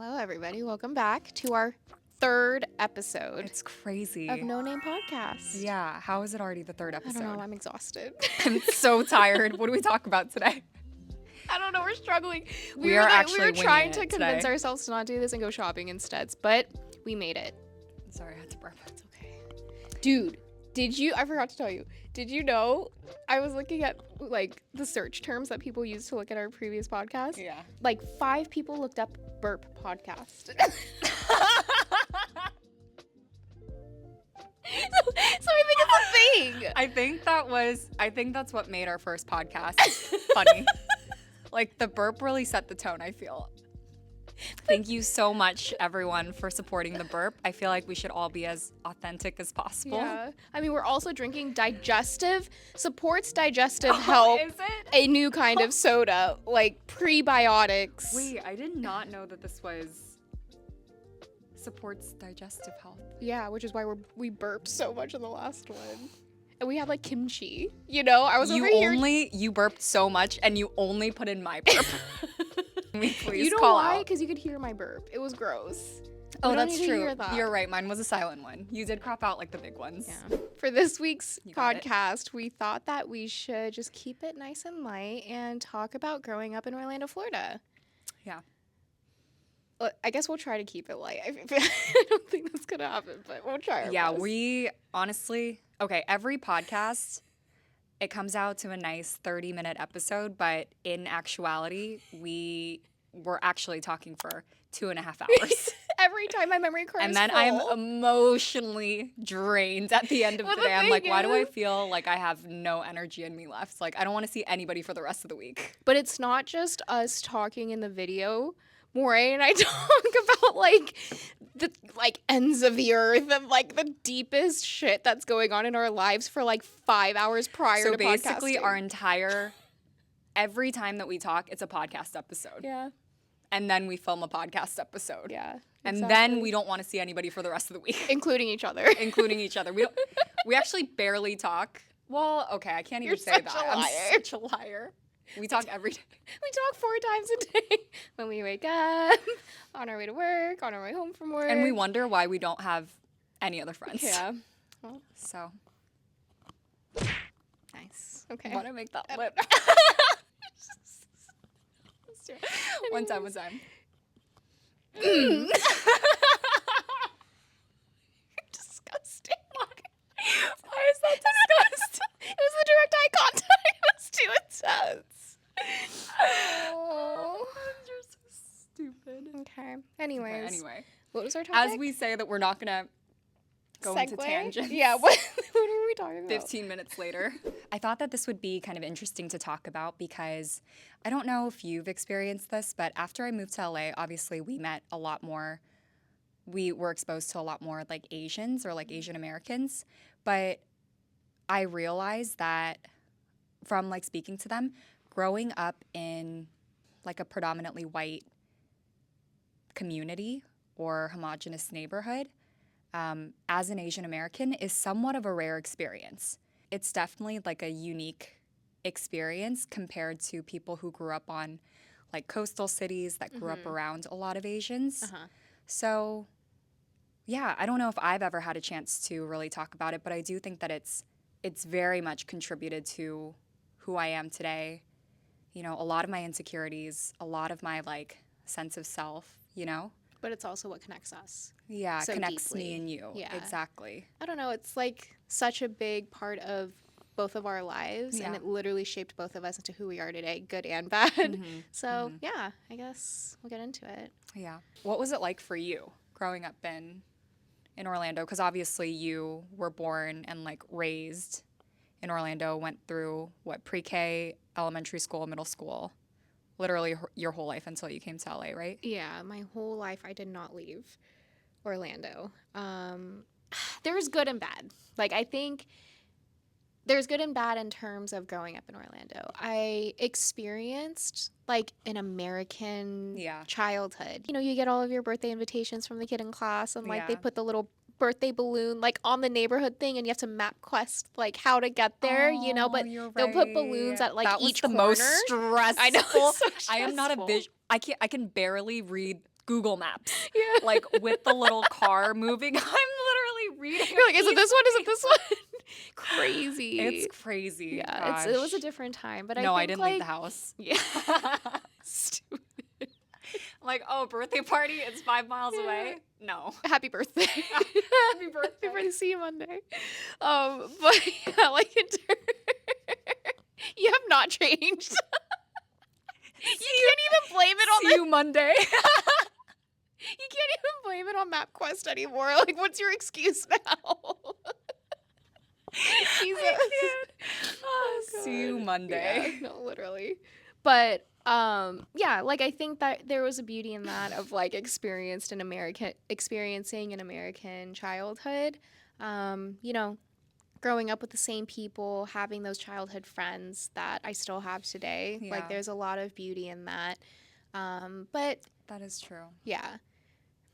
Hello, everybody. Welcome back to our third episode It's crazy. of No Name Podcast. Yeah, how is it already the third I episode? don't know. I'm exhausted. I'm so tired. What do we talk about today? I don't know. We're struggling. We are actually we were trying winging to it convince today. ourselves to not do this and go shopping instead, but we made it. Sorry, I had to burp. It's okay. Dude, I forgot to tell you, did you know I was looking at like the search terms that people used to look at our previous podcast? Yeah. Like 5 people looked up burp podcast. So I think it's a thing. I think that's what made our first podcast funny. Like the burp really set the tone, I feel. Thank you so much, everyone, for supporting the burp. I feel like we should all be as authentic as possible. Yeah. I mean, we're also drinking supports digestive health, Is it? a new kind of soda, like prebiotics. Wait, I did not know that this was supports digestive health. Yeah, which is why we burped so much in the last one. And we had like kimchi, you know? I was over here. You burped so much and you only put in my burp. Can we please You know call why? out? Because you could hear my burp. It was gross. Oh, We don't that's need to true. hear that. You're right. Mine was a silent one. You did crop out like the big ones. Yeah. For this week's You got it. podcast, we thought that we should just keep it nice and light and talk about growing up in Orlando, Florida. Yeah. Well, I guess we'll try to keep it light. I don't think that's going to happen, but we'll try our Yeah, best. we honestly, okay, every podcast, it comes out to a nice 30-minute episode, but in actuality, we were actually talking for 2.5 hours. Every time my memory card And is then full. I'm emotionally drained at the end of Well, the the day. I'm like, thing why do I is- feel like I have no energy in me left? Like, I don't want to see anybody for the rest of the week. But it's not just us talking in the video. Morae and I talk about like the ends of the earth and like the deepest shit that's going on in our lives for like 5 hours prior So to basically, podcasting. every time that we talk, it's a podcast episode. Yeah. And then we film a podcast episode. Yeah. And exactly. then we don't want to see anybody for the rest of the week, including each other. including each other. We actually barely talk. Well, okay, I can't even You're say such that. a liar. I'm such a liar. We talk every day. We talk 4 times a day when we wake up, on our way to work, on our way home from work. And we wonder why we don't have any other friends. Yeah. Well, So, nice. Okay. I want to make that lip. Let's do it. One time. Disgusting. Why is that disgusting? It was the direct eye contact. It was too intense. Oh. You're so stupid. Okay. Anyways. Anyway, What was our topic? as we say that we're not going to go into Segue? tangents. Yeah. What were we talking about? 15 minutes later. I thought that this would be kind of interesting to talk about because I don't know if you've experienced this, but after I moved to LA, obviously we met a lot more. We were exposed to a lot more like Asians or like Asian Americans. But I realized that from like speaking to them, growing up in like a predominantly white community or homogenous neighborhood, as an Asian American is somewhat of a rare experience. It's definitely like a unique experience compared to people who grew up on like coastal cities that grew up around a lot of Asians. Uh-huh. So yeah, I don't know if I've ever had a chance to really talk about it, but I do think that it's very much contributed to who I am today. You know, a lot of my insecurities, a lot of my like sense of self, you know? But it's also what connects us. Yeah, So connects deeply. me and you. Yeah. Exactly. I don't know. It's like such a big part of both of our lives, and Yeah. it literally shaped both of us into who we are today, good and bad. Mhm. So yeah, I guess we'll get into it. Yeah. What was it like for you growing up in Orlando? Because obviously you were born and like raised in Orlando, went through what, pre-K, elementary school, middle school, literally your whole life until you came to LA, right? Yeah, my whole life I did not leave Orlando. There's good and bad. Like I think there's good and bad in terms of growing up in Orlando. I experienced like an American Yeah. childhood. You know, you get all of your birthday invitations from the kid in class, and like they Yeah. put the little birthday balloon like on the neighborhood thing, and you have to map quest like how to get there, you know, but you're they'll put right. balloons at like that each was the corner. most stressful. I know, it's so I am not a stressful. I can barely read Google Maps, Yeah. like with the little car moving. I'm literally reading. You're like, is it piece this of one? Is it paper. this one? Crazy. It's crazy. Yeah, it was a Gosh. different time, but No, I I think didn't leave like the house. yeah. Stupid. I'm like, oh, birthday party? It's 5 miles Yeah. away? No. Happy birthday. Happy birthday. Happy birthday. See you Monday. But yeah, like you have not changed. You can't even blame it on See you Monday. You can't even blame it on MapQuest anymore. Like, what's your excuse now? Jesus. Oh, See you God. Monday. Yeah, no, literally. But yeah, like I think that there was a beauty in that of like experiencing an American childhood. You know, growing up with the same people, having those childhood friends that I still have today. Yeah. Like there's a lot of beauty in that. But That is true. yeah,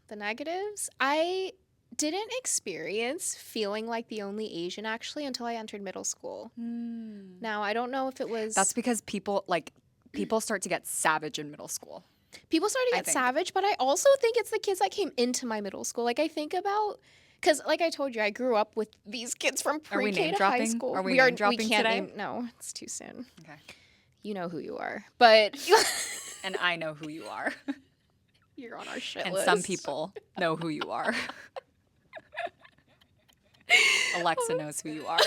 the negatives, I didn't experience feeling like the only Asian actually until I entered middle school. Now, I don't know if it was That's because people start to get savage in middle school. people started to I get think. savage, but I also think it's the kids that came into my middle school. Like I think about because, like I told you, I grew up with these kids from Are we pre-K name to high dropping? school. Are we name we dropping can't today? name. No, it's too soon. Okay. You know who you are, but And I know who you are. you're on our shit And list. some people know who you are. Alexa knows who you are.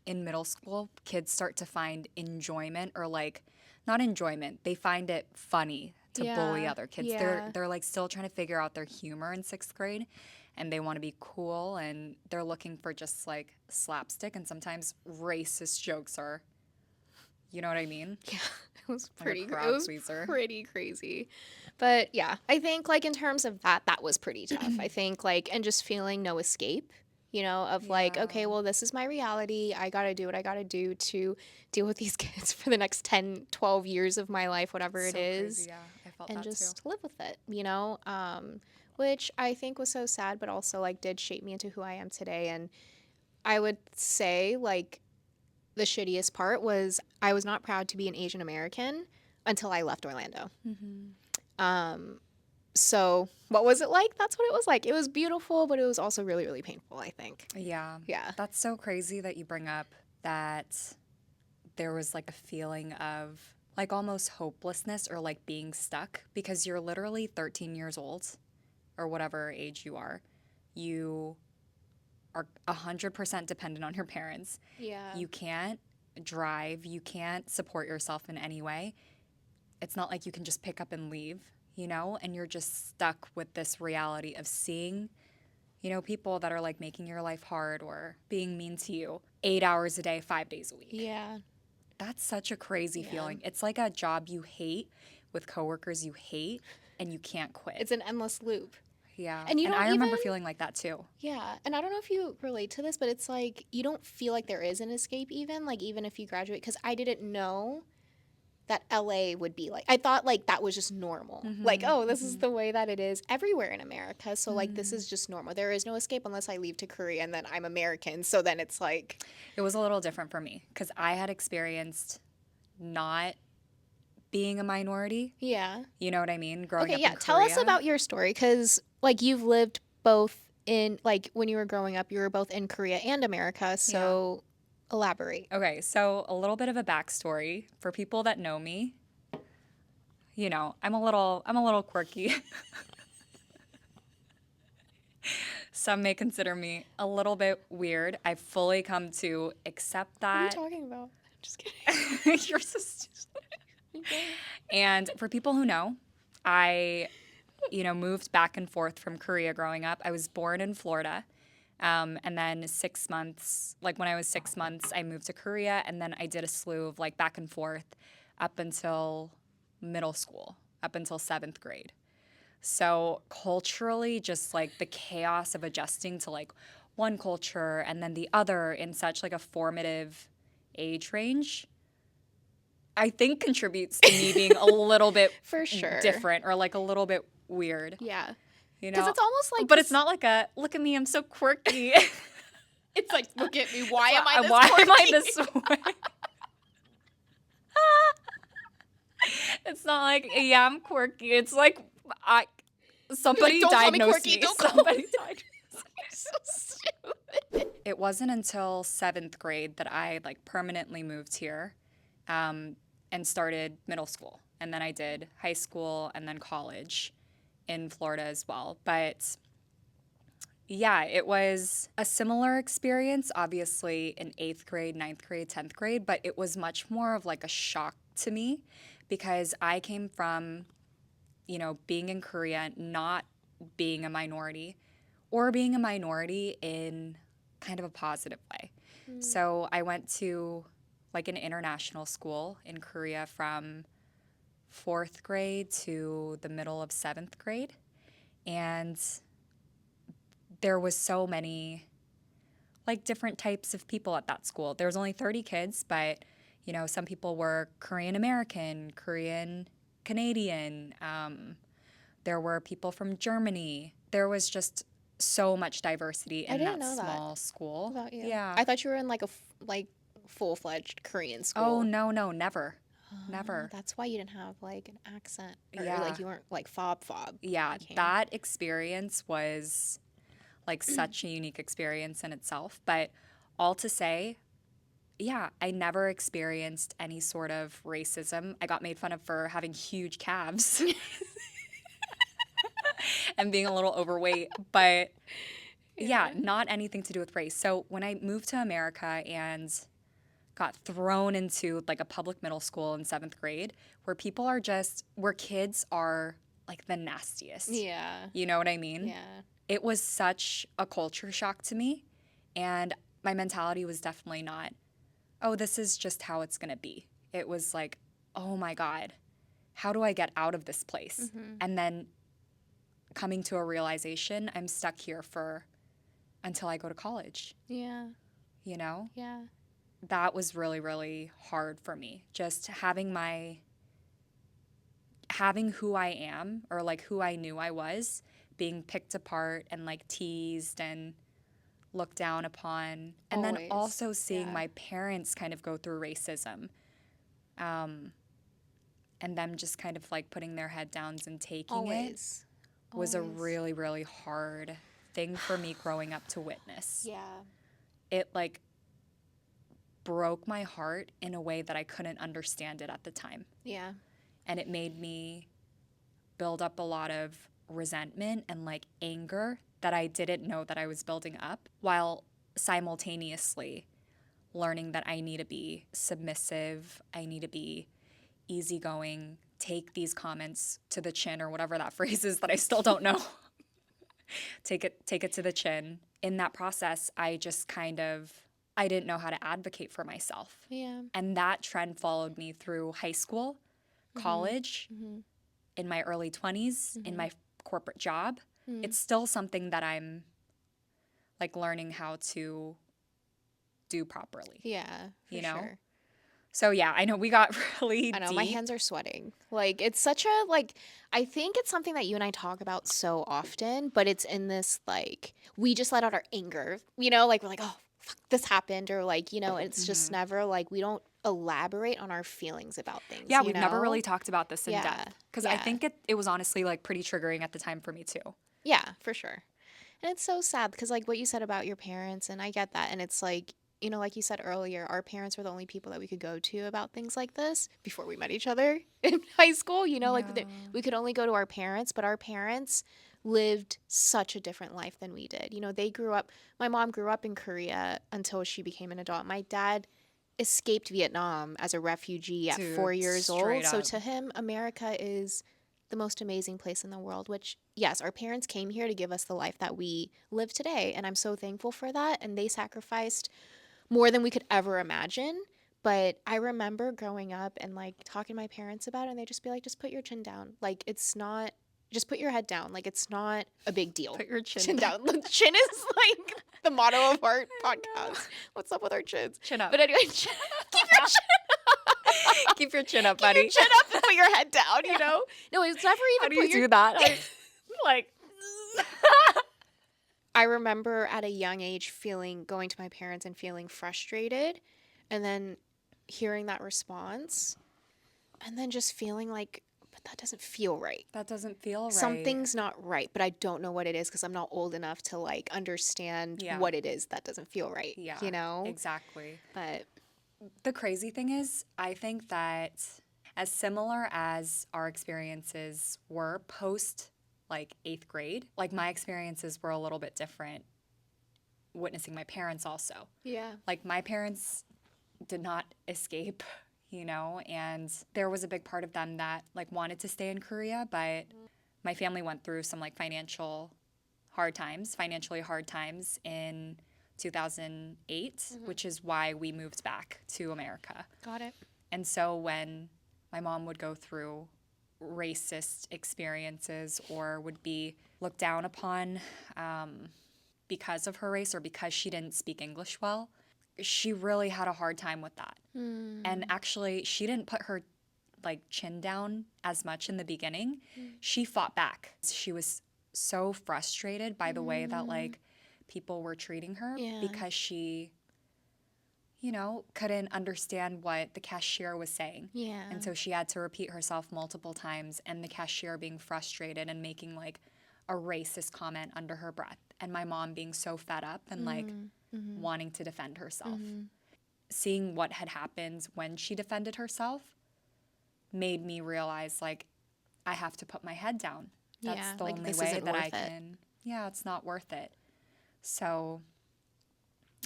In middle school, kids start to find enjoyment or like not enjoyment. They find it funny to bully Yeah, other kids. yeah. They're like still trying to figure out their humor in 6th grade and they want to be cool and they're looking for just like slapstick and sometimes racist jokes are you know what I mean? Yeah, it was Like a pretty. crowd It was pleaser. pretty crazy, but yeah, I think like in terms of that, that was pretty tough. I think like and just feeling no escape. You know, of like, Yeah. okay, well, this is my reality. I got to do what I got to do to deal with these kids for the next 10, 12 years of my life, whatever it So is, crazy, yeah. I felt and that just live with it, you know? Which I think was so sad, but also like did shape me into who I am today. And I would say like the shittiest part was I was not proud to be an Asian American until I left Orlando. too. So what was it like? That's what it was like. It was beautiful, but it was also really, really painful, I think. Yeah. Yeah. That's so crazy that you bring up that there was like a feeling of like almost hopelessness or like being stuck because you're literally 13 years old or whatever age you are. You are 100% dependent on your parents. Yeah. You can't drive. You can't support yourself in any way. It's not like you can just pick up and leave, you know? And you're just stuck with this reality of seeing, you know, people that are like making your life hard or being mean to you 8 hours a day, 5 days a week. Yeah. That's such a crazy Yeah. feeling. It's like a job you hate with coworkers you hate and you can't quit. It's an endless loop. Yeah. And you don't I remember even- feeling like that too. Yeah. And I don't know if you relate to this, but it's like you don't feel like there is an escape even, like even if you graduate. Because I didn't know that LA would be like. I thought like that was just normal. Like, oh, this is the way that it is everywhere in America. So like this is just normal. There is no escape unless I leave to Korea and then I'm American. So then it's like. It was a little different for me because I had experienced not being a minority. Yeah. You know what I mean? Growing Okay, up yeah. in Tell us Korea. about your story because like you've lived both in like when you were growing up, you were both in Korea and America. So elaborate. Okay, so a little bit of a backstory for people that know me. You know, I'm a little quirky. Some may consider me a little bit weird. I've fully come to accept What are you that. talking about? I'm just kidding. You're so stupid. And for people who know, I, you know, moved back and forth from Korea growing up. I was born in Florida. And then 6 months, like when I was 6 months, I moved to Korea. And then I did a slew of like back and forth up until middle school, up until 7th grade. So culturally, just like the chaos of adjusting to like one culture and then the other in such like a formative age range, I think contributes to me being a little bit For sure. different or like a little bit weird, Yeah. you Because know? it's almost like But it's not like a, look at me, I'm so quirky. It's like, look at me. Why am I this Why am I quirky? this way? It's not like, yeah, I'm quirky. It's like, I Like, somebody don't call me diagnosed quirky. me. Don't call me. Somebody diagnosed. You're so stupid. It wasn't until 7th grade that I like permanently moved here, and started middle school. And then I did high school and then college in Florida as well. But yeah, it was a similar experience, obviously in 8th grade, 9th grade, 10th grade, but it was much more of like a shock to me because I came from, being in Korea, not being a minority or being a minority in kind of a positive way. Mm. So I went to like an international school in Korea from 4th grade to the middle of 7th grade. And there was so many like different types of people at that school. There was only 30 kids, but some people were Korean American, Korean Canadian. There were people from Germany. There was just so much diversity I in didn't that know that small school. about you. Yeah. I thought you were in like like full-fledged Korean Oh, school. no, never. Oh, Never. that's why you didn't have like an accent or Yeah. like you weren't like fob. Yeah, like him. that experience was like such a unique experience in itself. But all to say, yeah, I never experienced any sort of racism. I got made fun of for having huge calves and being a little overweight, but yeah, not anything to do with race. So when I moved to America and got thrown into like a public middle school in 7th grade where where kids are like the nastiest. Yeah. You know what I mean? Yeah. It was such a culture shock to me. And my mentality was definitely not, oh, this is just how it's going to be. It was like, oh my God, how do I get out of this place? Mm-hmm. And then coming to a realization, I'm stuck here until I go to college, Yeah. Yeah. That was really, really hard for me. Just having who I am or like who I knew I was being picked apart and like teased and looked down upon. And then Always. also seeing Yeah. my parents kind of go through racism. And them just kind of like putting their head down and taking Always. it was a Always. really, really hard thing for me growing up to witness. Yeah. It like broke my heart in a way that I couldn't understand it at the time. Yeah. And it made me build up a lot of resentment and like anger that I didn't know that I was building up, while simultaneously learning that I need to be submissive, I need to be easygoing, take these comments to the chin or whatever that phrase is that I still don't know. Take it to the chin. In that process, I just I didn't know how to advocate for myself. Yeah. And that trend followed me through high school, college, Mm-hmm. in my early 20s, in my corporate job. Mm. It's still something that I'm like learning how to do properly. Yeah. For sure. So yeah, I know we got really I know deep. my hands are sweating. Like it's such a I think it's something that you and I talk about so often, but it's in this like we just let out our anger, like we're like, oh fuck, this happened, or like it's just never like we don't elaborate on our feelings about things. Yeah, we've never really talked about this in Yeah, depth because I think it was honestly like pretty triggering at the time for me too. Yeah, for sure. And it's so sad because like what you said about your parents, and I get that, and it's like like you said earlier, our parents were the only people that we could go to about things like this before we met each other in high school. Like we could only go to our parents, but our parents lived such a different life than we did. My mom grew up in Korea until she became an adult. My dad escaped Vietnam as a refugee at Dude, 4 years old. straight So up. to him, America is the most amazing place in the world, which, yes, our parents came here to give us the life that we live today. And I'm so thankful for that. And they sacrificed more than we could ever imagine. But I remember growing up and like talking to my parents about it, and they just be like, just put your chin down. Like, it's not, just put your head down. Like, it's not a big deal. Put your chin down. The chin is like the motto of our podcast. What's up with our chins? Chin up. But anyway, keep your chin Keep your chin up, Keep buddy. your chin up and put your head down, No, it's never even How do put you your do that? Like I remember at a young age going to my parents and feeling frustrated, and then hearing that response and then just feeling like, but that doesn't feel right. That doesn't feel right. Something's not right, but I don't know what it is because I'm not old enough to like understand Yeah. what it is that doesn't feel right. Yeah, You know? exactly. But The crazy thing is, I think that as similar as our experiences were post like 8th grade, like my experiences were a little bit different witnessing my parents also. yeah. Like my parents did not escape, and there was a big part of them that like wanted to stay in Korea, but my family went through some like financially hard times in 2008, which is why we moved back to America. Got it. And so when my mom would go through racist experiences or would be looked down upon because of her race or because she didn't speak English well, she really had a hard time with that. And actually, she didn't put her like chin down as much in the beginning. She fought back. She was so frustrated by the way that like people were treating her Yeah. because she couldn't understand what the cashier was saying. Yeah. And so she had to repeat herself multiple times, and the cashier being frustrated and making like a racist comment under her breath. And my mom being so fed up and like wanting to defend herself. Seeing what had happened when she defended herself made me realize like I have to put my head down. That's Yeah, the like, only this way isn't that I worth it. can. Yeah, it's not worth it. So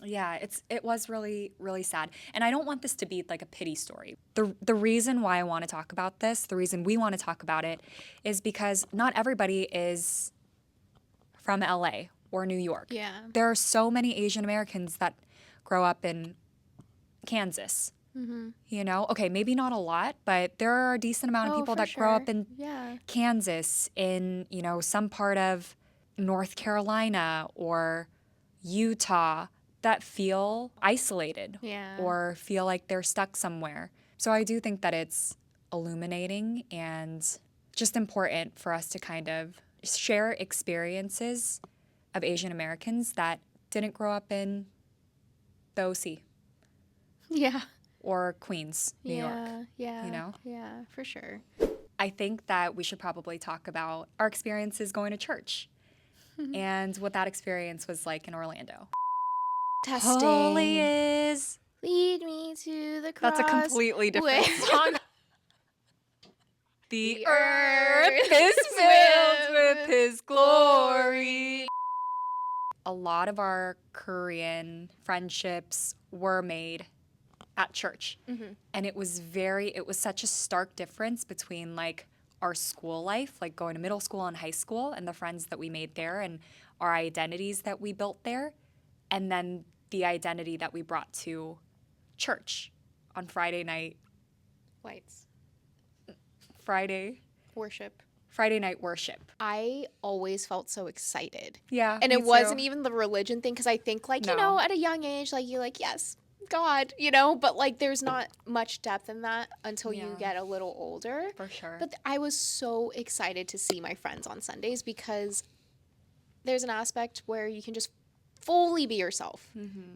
yeah, it was really, really sad. And I don't want this to be like a pity story. The reason why I want to talk about this, the reason we want to talk about it, is because not everybody is from LA or New York. Yeah. There are so many Asian Americans that grow up in Kansas. Okay, maybe not a lot, but there are a decent amount of people for that grow up sure. in Yeah. Kansas, in, some part of North Carolina or Utah that feel isolated Yeah. or feel like they're stuck somewhere. So I do think that it's illuminating and just important for us to kind of share experiences of Asian Americans that didn't grow up in the OC Yeah. or Queens, New York. Yeah. Yeah, for sure. I think that we should probably talk about our experiences going to church and what that experience was like in Orlando. Testing. Holy is. Lead me to the cross. That's a completely different Wait. song. The The earth earth is is filled with with His glory. A lot of our Korean friendships were made at church. And it was such a stark difference between like our school life, like going to middle school and high school and the friends that we made there and our identities that we built there. And then the identity that we brought to church on Friday night Lights. Friday Worship. night worship. I always felt so excited. Yeah. And me it wasn't too. even the religion thing because I think like, No. at a young age, like you're like, yes, God, but like there's not much depth in that until you Yeah. get a little older. For sure. But I was so excited to see my friends on Sundays because there's an aspect where you can just fully be yourself.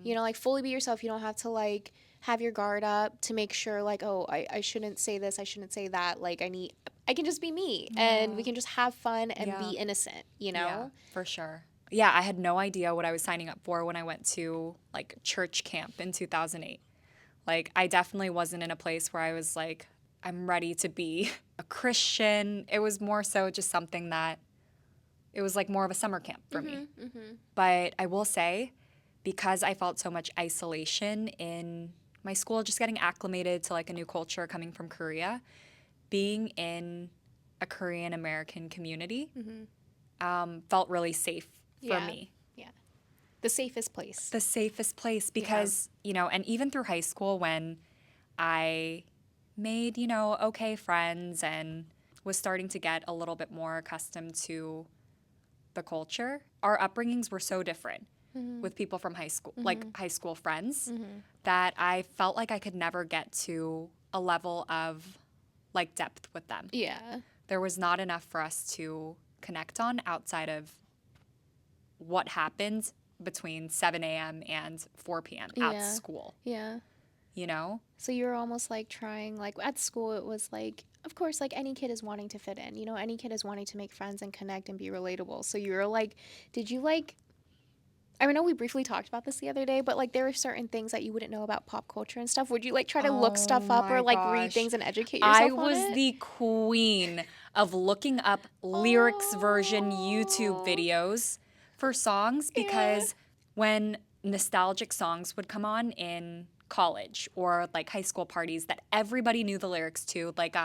Like fully be yourself. You don't have to like have your guard up to make sure like, oh, I shouldn't say this, I shouldn't say that. Like I can just be me and we can just have fun and be innocent, Yeah, for sure. Yeah, I had no idea what I was signing up for when I went to like church camp in 2008. Like I definitely wasn't in a place where I was like, I'm ready to be a Christian. It was more so just something that it was like more of a summer camp for me. But I will say, because I felt so much isolation in my school, just getting acclimated to like a new culture coming from Korea, being in a Korean American community felt really safe for me. Yeah. The safest place. The safest place because, and even through high school when I made, okay friends and was starting to get a little bit more accustomed to the culture, our upbringings were so different with people from high school, like high school friends, that I felt like I could never get to a level of like depth with them. Yeah. There was not enough for us to connect on outside of what happened between 7 a.m. and 4 p.m. at school. Yeah. you know? So you were almost like trying, like at school, it was like, of course, like any kid is wanting to fit in, you know, any kid is wanting to make friends and connect and be relatable. So you were like, did you like, I know we briefly talked about this the other day, but like there were certain things that you wouldn't know about pop culture and stuff. Would you like try to look Oh stuff up or my like read gosh. things and educate I yourself on was it? the queen of looking up lyrics version YouTube Oh, videos for songs yeah. because when nostalgic songs would come on in college or like high school parties that everybody knew the lyrics to, like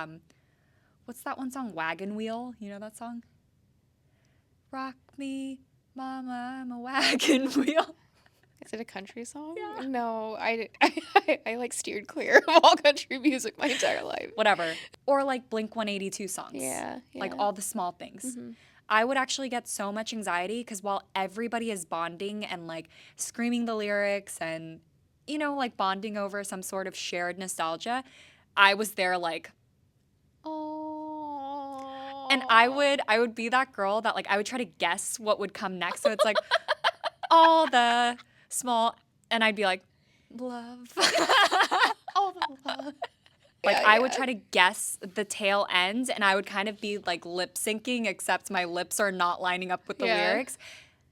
what's that one song? Wagon Wheel. You know that song? Rock me, mama, I'm a wagon wheel. Is it a country song? Yeah. No, I like steered clear of all country music my entire life. Whatever. Or like Blink 182 songs. Yeah, Like yeah. all the small things. Mhm. I would actually get so much anxiety because while everybody is bonding and like screaming the lyrics and, you know, like bonding over some sort of shared nostalgia, I was there like, Oh. and I would be that girl that like I would try to guess what would come next. So it's like all the small, and I'd be like, love. All the love. Like Yeah, I would yeah. try to guess the tail end and I would kind of be like lip syncing, except my lips are not lining up with the Yeah. lyrics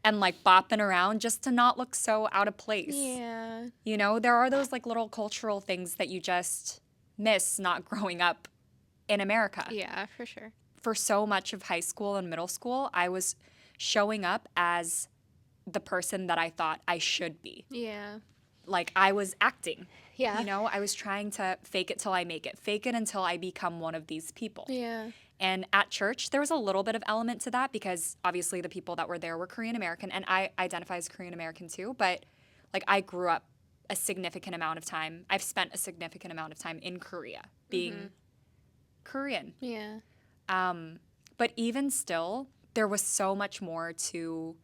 and like bopping around just to not look so out of place. Yeah. You know, there are those like little cultural things that you just miss not growing up in America. Yeah, for sure. For so much of high school and middle school, I was showing up as the person that I thought I should be. Yeah. Like I was acting. Yeah. You know, I was trying to fake it till I make it, fake it until I become one of these people. Yeah. And at church, there was a little bit of element to that because obviously the people that were there were Korean American, and I identify as Korean American too. But like I grew up a significant amount of time. I've spent a significant amount of time in Korea being Korean. Yeah. But even still, there was so much more to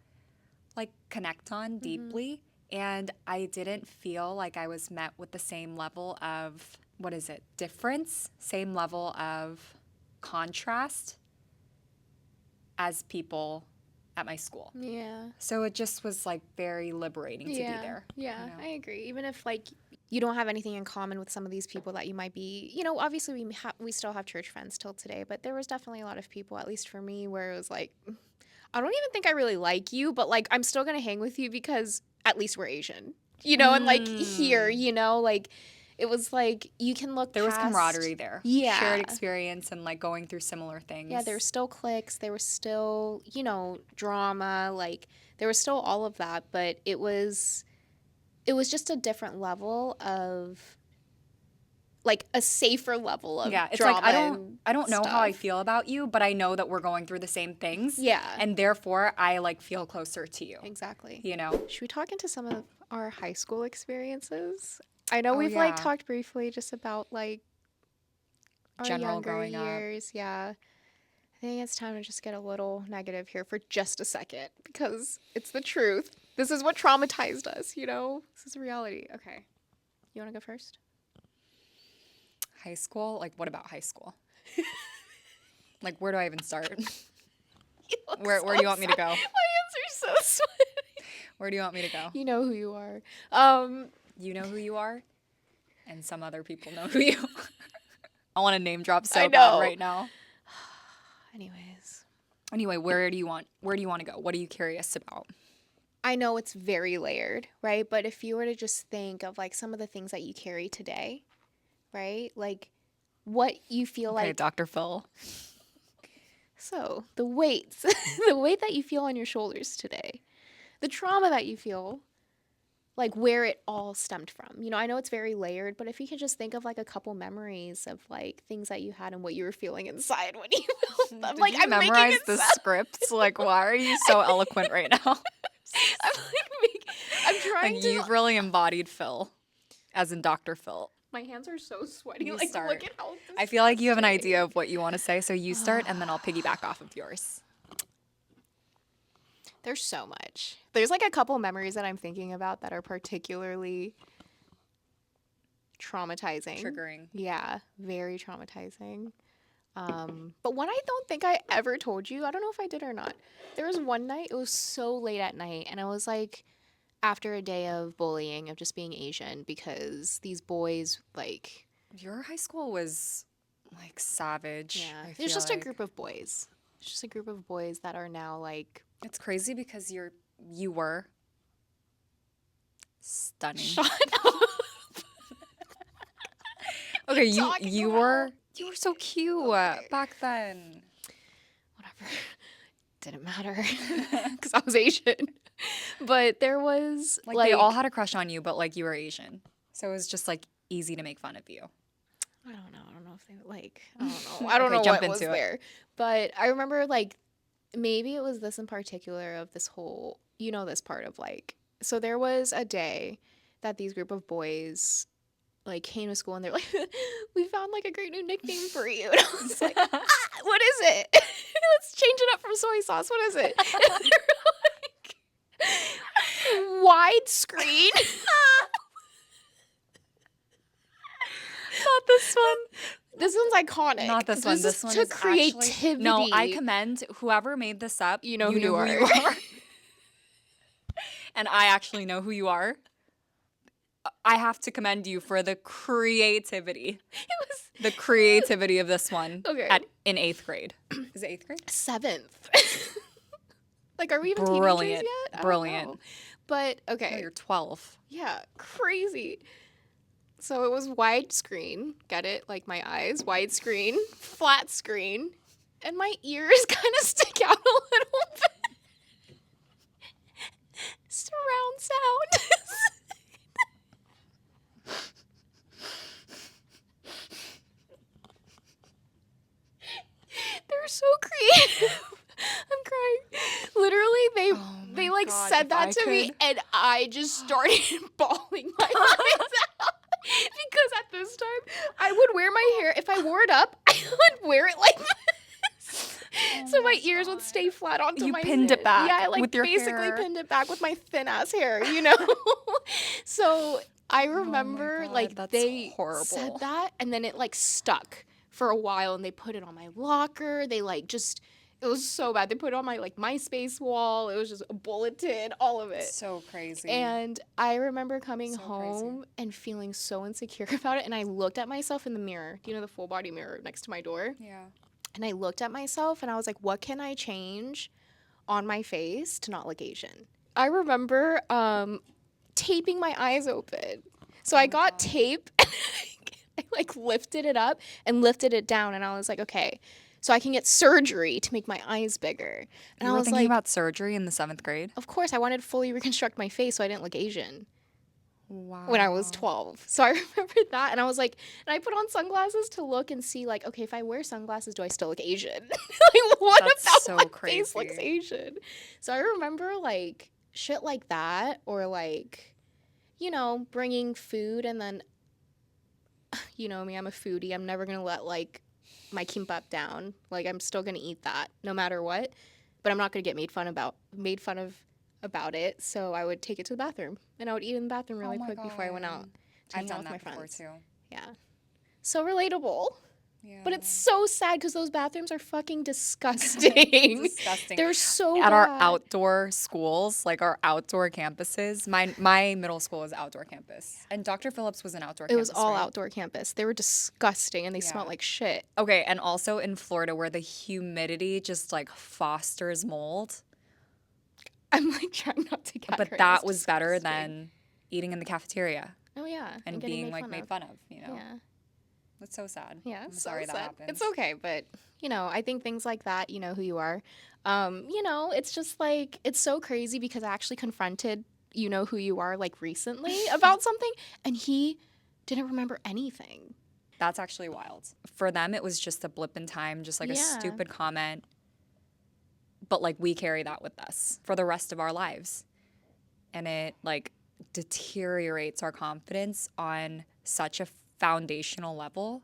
like connect on deeply. And I didn't feel like I was met with the same level of, what is it, difference, same level of contrast as people at my school. Yeah. So it just was like very liberating to be there. Yeah, you know? I agree. Even if like you don't have anything in common with some of these people that you might be, you know, obviously we still have church friends till today, but there was definitely a lot of people, at least for me, where it was like, I don't even think I really like you, but like I'm still gonna hang with you because at least we're Asian, you know, and like here, you know, like it was like you can look. There was past, camaraderie there. Yeah. Shared experience and like going through similar things. Yeah, there were still cliques. There was still, you know, drama. Like there was still all of that, but it was just a different level of, like a safer level of Yeah, it's drama. like and I don't know how I stuff. feel about you, but I know that we're going through the same things. Yeah, And therefore I like feel closer to you. exactly. You know? Should we talk into some of our high school experiences? I know Oh, we've like yeah. talked briefly just about like our General younger growing up. years. Yeah. I think it's time to just get a little negative here for just a second because it's the truth. This is what traumatized us, you know? This is reality. Okay. You want to go first? High school? Like, what about high school? Like, where do I even start? Where do you want me to go? My answer's so sweaty. Where do you want me to go? You know who you are. You know who you are, and some other people know who you are. I want to name drop so I bad know. right now. Anyways. Anyway, where do you want to go? What are you curious about? I know it's very layered, right? But if you were to just think of like some of the things that you carry today, right? Like what you feel Okay, like. Dr. Phil. So the weights, the weight that you feel on your shoulders today, the trauma that you feel, like where it all stemmed from. You know, I know it's very layered, but if you could just think of like a couple memories of like things that you had and what you were feeling inside when you felt them. Like Did you I'm making memorize it the sound. scripts? Like, why are you so eloquent right now? I'm trying Like, to. you've really embodied Phil, as in Dr. Phil. My hands are so sweaty. You Like start. look at how. I feel like you have an disgusting. idea of what you want to say, so you start, and then I'll piggyback off of yours. There's so much. There's like a couple memories that I'm thinking about that are particularly traumatizing. Triggering. Yeah, very traumatizing. But one I don't think I ever told you. I don't know if I did or not. There was one night, it was so late at night, and I was like, after a day of bullying, of just being Asian, because these boys, like, Your high school was like savage, yeah, I it's feel just a like. group of boys. It's just a group of boys that are now like, It's crazy because you were stunning. shut up. Okay, Talking you about? were so cute Okay. back then. Whatever. Didn't matter because I was Asian. But there was Like they all had a crush on you, but like you were Asian. So it was just like easy to make fun of you. I don't know. I don't know if they like. I don't know. I don't Okay, know jump what was into it. there. But I remember like maybe it was this in particular of this whole. This part of like. So there was a day that these group of boys like came to school and they're like, we found like a great new nickname for you. And I was like, what is it? Let's change it up from soy sauce. What is it? And they were like, widescreen. Not this one. This one's iconic. Not this one. This is one to is creativity. actually. No, I commend whoever made this up. You know who you are. And I actually know who you are. I have to commend you for the creativity. The creativity of this one. Okay. In 8th grade. Is it 8th grade? 7th. Like, are we even Brilliant. teenagers yet? I don't Brilliant. know. But okay. No, you're 12. Yeah, crazy. So it was widescreen. Get it? Like my eyes, widescreen, flat screen, and my ears kind of stick out a little bit. Surround sound. They're so creative. I'm crying. Literally, they like God, said if that I to me, could- and I just started bawling my eyes out. Because at this time, I would wear my hair. If I wore it up, I would wear it like this. So my ears would stay flat onto You my pinned it head. back Yeah, I like with your basically hair. pinned it back with my thin ass hair, So I remember God, like that's they horrible. said that, and then it like stuck for a while, and they put it on my locker. They like just. It was so bad. They put it on my like MySpace wall. It was just a bulletin, all of it. So crazy. And I remember coming So home crazy. and feeling so insecure about it. And I looked at myself in the mirror, the full body mirror next to my door. Yeah. And I looked at myself and I was like, what can I change on my face to not look Asian? I remember taping my eyes open. So I got tape and I like lifted it up and lifted it down. And I was like, okay, so I can get surgery to make my eyes bigger. And You I were was thinking like, about surgery in the 7th grade? of course, I wanted to fully reconstruct my face so I didn't look Asian. Wow. When I was 12. So I remember that. And I was like, and I put on sunglasses to look and see, like, okay, if I wear sunglasses, do I still look Asian? Like, what That's about so my crazy. face looks Asian? So I remember, like, shit like that, or, like, bringing food, and then, you know me, I'm a foodie. I'm never going to let, like, my kimbap down. Like, I'm still going to eat that no matter what. But I'm not going to get made fun of about it. So I would take it to the bathroom, and I would eat in the bathroom really quick before I went out to I've hang out done with my that before friends. too. Yeah. So relatable. Yeah. But it's so sad because those bathrooms are fucking disgusting. Disgusting. They're so At our bad. outdoor schools, like our outdoor campuses. My middle school was outdoor campus, and Dr. Phillips was an outdoor It campus. was all right? outdoor campus. They were disgusting and they smelled Yeah. like shit. Okay, and also in Florida where the humidity just like fosters mold. I'm like trying not to get But her. that It's was better disgusting. than eating in the cafeteria Oh yeah, and getting being like made of. fun of, Yeah. That's so sad. Yeah, I'm so sorry that sad. happened. It's okay, but I think things like that, you know who you are. It's just like it's so crazy because I actually confronted who you are like recently about something, and he didn't remember anything. That's actually wild. For them, it was just a blip in time, just like a Yeah. stupid comment. But like we carry that with us for the rest of our lives. And it like deteriorates our confidence on such a foundational level,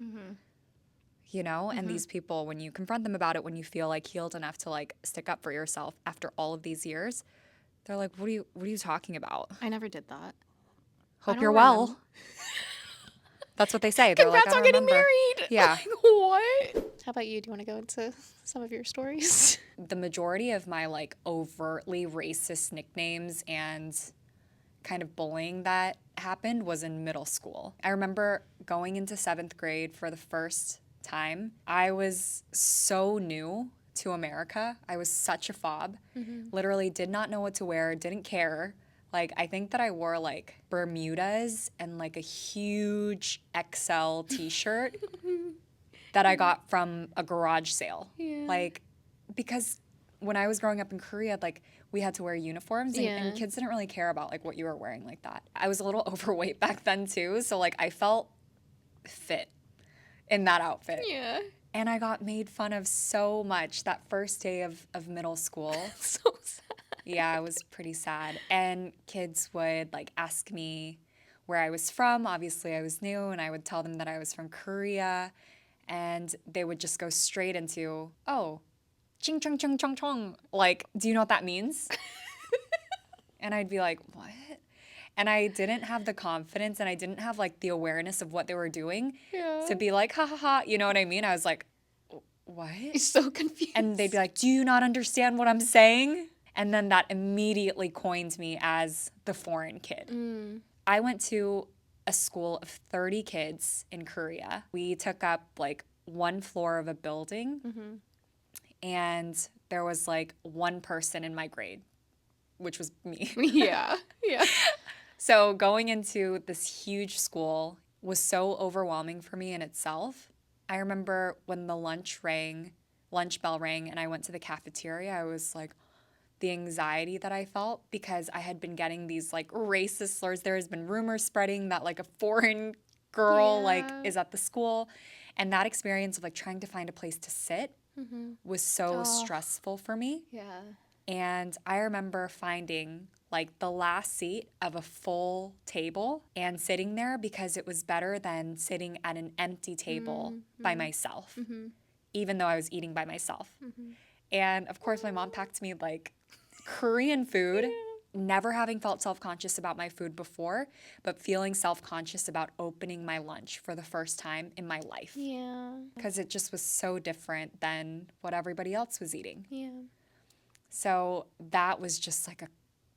and these people, when you confront them about it, when you feel like healed enough to like stick up for yourself after all of these years, they're like, what are you talking about? I never did that. Hope don't you're well. remember. That's what they say. They're Congrats like, I on don't getting remember. married. Yeah. Like, what? How about you? Do you want to go into some of your stories? The majority of my like overtly racist nicknames and kind of bullying that happened was in middle school. I remember going into 7th grade for the first time. I was so new to America. I was such a fob. Literally did not know what to wear, didn't care. Like, I think that I wore like Bermudas and like a huge XL t-shirt that I got from a garage sale. Yeah. Like, because when I was growing up in Korea, like, we had to wear uniforms and, Yeah. and kids didn't really care about like what you were wearing like that. I was a little overweight back then too, so like I felt fit in that outfit. Yeah. And I got made fun of so much that first day of middle school. So sad. Yeah, it was pretty sad. And kids would like ask me where I was from. Obviously, I was new, and I would tell them that I was from Korea. And they would just go straight into, oh, ching chong chong chong chong. Like, do you know what that means? And I'd be like, what? And I didn't have the confidence and I didn't have like the awareness of what they were doing Yeah. to be like, ha ha ha. You know what I mean? I was like, what? He's so confused. And they'd be like, do you not understand what I'm saying? And then that immediately coined me as the foreign kid. I went to a school of 30 kids in Korea. We took up like one floor of a building, and there was like one person in my grade, which was me. Yeah. Yeah. So going into this huge school was so overwhelming for me in itself. I remember when the lunch bell rang, and I went to the cafeteria, I was like, the anxiety that I felt because I had been getting these like racist slurs. There has been rumors spreading that like a foreign girl like Yeah. is at the school. And that experience of like trying to find a place to sit was so Oh. stressful for me. Yeah. And I remember finding like the last seat of a full table and sitting there because it was better than sitting at an empty table by myself, even though I was eating by myself. And of course, my mom packed me like Korean food, never having felt self-conscious about my food before, but feeling self-conscious about opening my lunch for the first time in my life. Yeah. Because it just was so different than what everybody else was eating. Yeah. So that was just like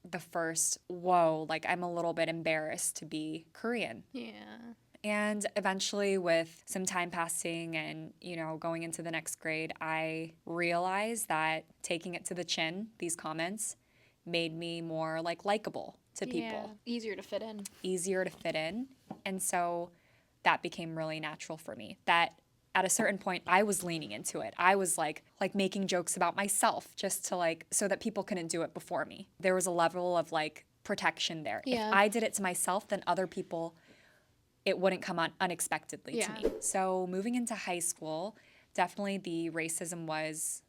the first, whoa, like I'm a little bit embarrassed to be Korean. Yeah. And eventually, with some time passing and, you know, going into the next grade, I realized that taking it to the chin, these comments, made me more like likable to people, Easier to fit in. easier to fit in. And so that became really natural for me. That at a certain point, I was leaning into it. I was like making jokes about myself just to like, so that people couldn't do it before me. There was a level of like protection there. Yeah. If I did it to myself, then other people, it wouldn't come on unexpectedly to me. So moving into high school, definitely the racism was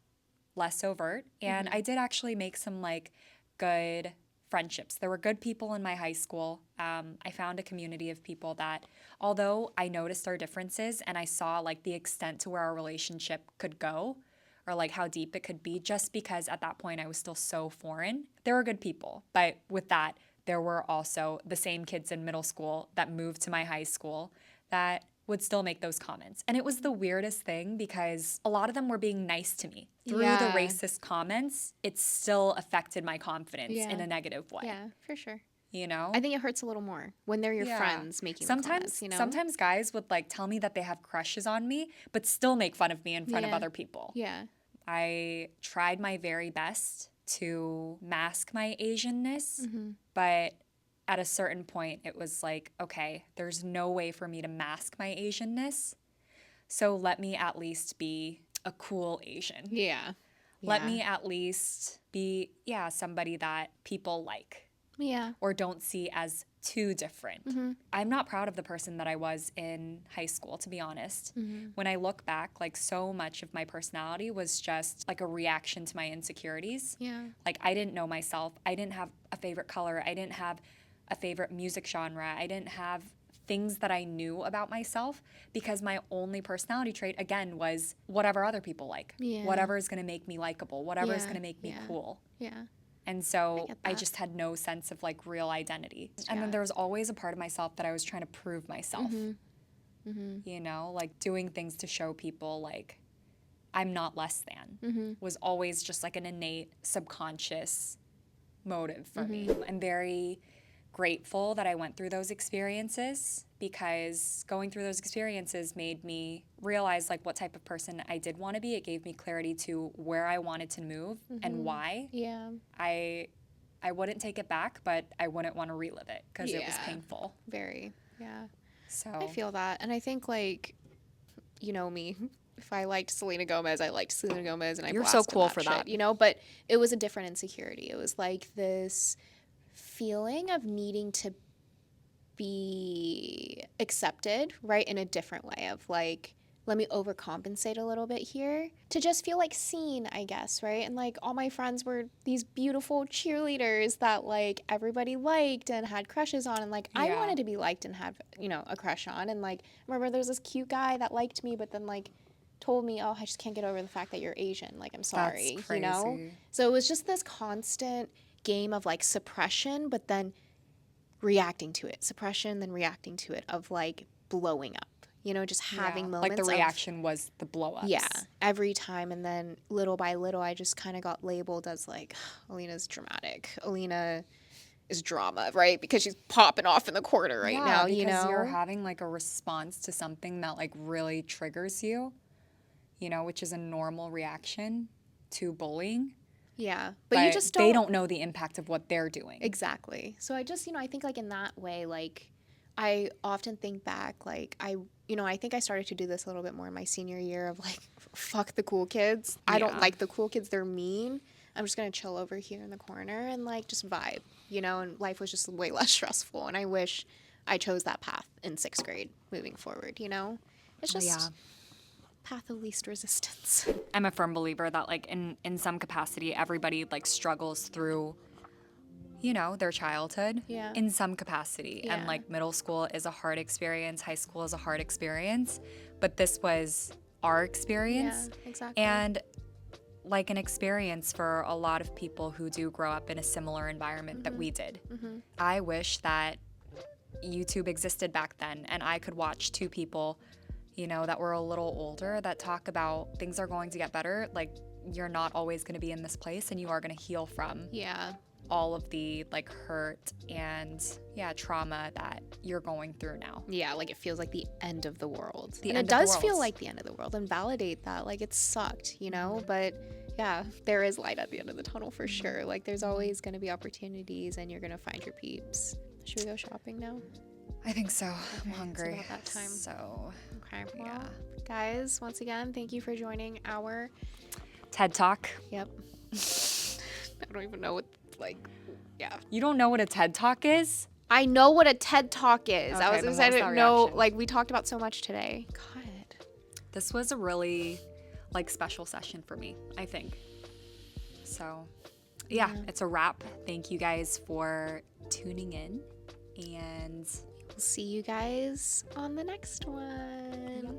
less overt. And I did actually make some like good friendships. There were good people in my high school. I found a community of people that, although I noticed our differences and I saw like the extent to where our relationship could go or like how deep it could be, just because at that point I was still so foreign, there were good people. But with that, there were also the same kids in middle school that moved to my high school that would still make those comments. And it was the weirdest thing because a lot of them were being nice to me. Through the Yeah. racist comments, it still affected my confidence Yeah. in a negative way. Yeah, for sure. You know? I think it hurts a little more when they're your Yeah. friends making the sometimes comments, you know? sometimes guys would like tell me that they have crushes on me, but still make fun of me in front of Yeah. other people. Yeah. I tried my very best to mask my Asianness, but at a certain point it was like, okay, there's no way for me to mask my Asianness, so let me at least be a cool Asian. Yeah. Let me at least be, somebody that people like Yeah. or don't see as too different. I'm not proud of the person that I was in high school, to be honest. When I look back, like so much of my personality was just like a reaction to my insecurities. Yeah. Like I didn't know myself. I didn't have a favorite color. I didn't have a favorite music genre. I didn't have things that I knew about myself because my only personality trait, again, was whatever other people like. Yeah. Whatever is going to make me likable. Whatever is Yeah. going to make me Yeah. cool. Yeah. And so get I that. just had no sense of like real identity. And Yeah. then there was always a part of myself that I was trying to prove myself. You know, like doing things to show people like I'm not less than was always just like an innate subconscious motive for me. I'm very grateful that I went through those experiences, because going through those experiences made me realize like what type of person I did want to be. It gave me clarity to where I wanted to move and why. Yeah. I wouldn't take it back, but I wouldn't want to relive it because it was Yeah. painful. Very. Yeah. So I feel that. And I think, like, you know me, if I liked Selena Gomez, I liked Selena Gomez, and I You're so blasted cool for shit, that. you know? But it was a different insecurity. It was like this feeling of needing to be accepted, right, in a different way of like, let me overcompensate a little bit here to just feel like seen, I guess, right? And like all my friends were these beautiful cheerleaders that like everybody liked and had crushes on, and like I Yeah. wanted to be liked and have, you know, a crush on. And like I remember there was this cute guy that liked me, but then like told me, "Oh, I just can't get over the fact that you're Asian. Like I'm sorry," That's you know? crazy. So it was just this constant game of like suppression, but then reacting to it, suppression, then reacting to it, of like blowing up, you know, just having moments like the of, reaction was the blow ups. yeah, every time. And then little by little, I just kind of got labeled as like, Alina's dramatic. Alina is drama, right? Because she's popping off in the corner right now, you because you're know? having like a response to something that like really triggers you, you know, which is a normal reaction to bullying. Yeah. But you just don't. They don't know the impact of what they're doing. Exactly. So I just, you know, I think like in that way, like I often think back, like I think I started to do this a little bit more in my senior year of like, fuck the cool kids. I don't Yeah. like the cool kids. They're mean. I'm just going to chill over here in the corner and like just vibe, you know, and life was just way less stressful. And I wish I chose that path in 6th grade moving forward, you know? It's just Yeah. path of least resistance. I'm a firm believer that like in some capacity everybody like struggles through, you know, their childhood. Yeah. In some capacity. Yeah. And like middle school is a hard experience, high school is a hard experience, but this was our experience. Yeah, exactly. And like an experience for a lot of people who do grow up in a similar environment that we did. I wish that YouTube existed back then and I could watch two people, you know, that were a little older that talk about things are going to get better. Like, you're not always going to be in this place and you are going to heal from Yeah. all of the like hurt and trauma that you're going through now. Yeah, like it feels like the end of the world. The and end it of the does feel world. like the end of the world, and validate that. Like it sucked, you know? But yeah, there is light at the end of the tunnel for sure. Like there's always going to be opportunities and you're going to find your peeps. Should we go shopping now? I think so. I'm it's hungry. about that time. So, Okay. Well, yeah. guys, once again, thank you for joining our. TED Talk. Yep. I don't even know what, like, yeah. You don't know what a TED Talk is? I know what a TED Talk is. Okay, I was then going to say, I what was didn't that know, reaction? like, we talked about so much today. God. This was a really like special session for me, I think. So, yeah, it's a wrap. Thank you guys for tuning in, and We'll see you guys on the next one.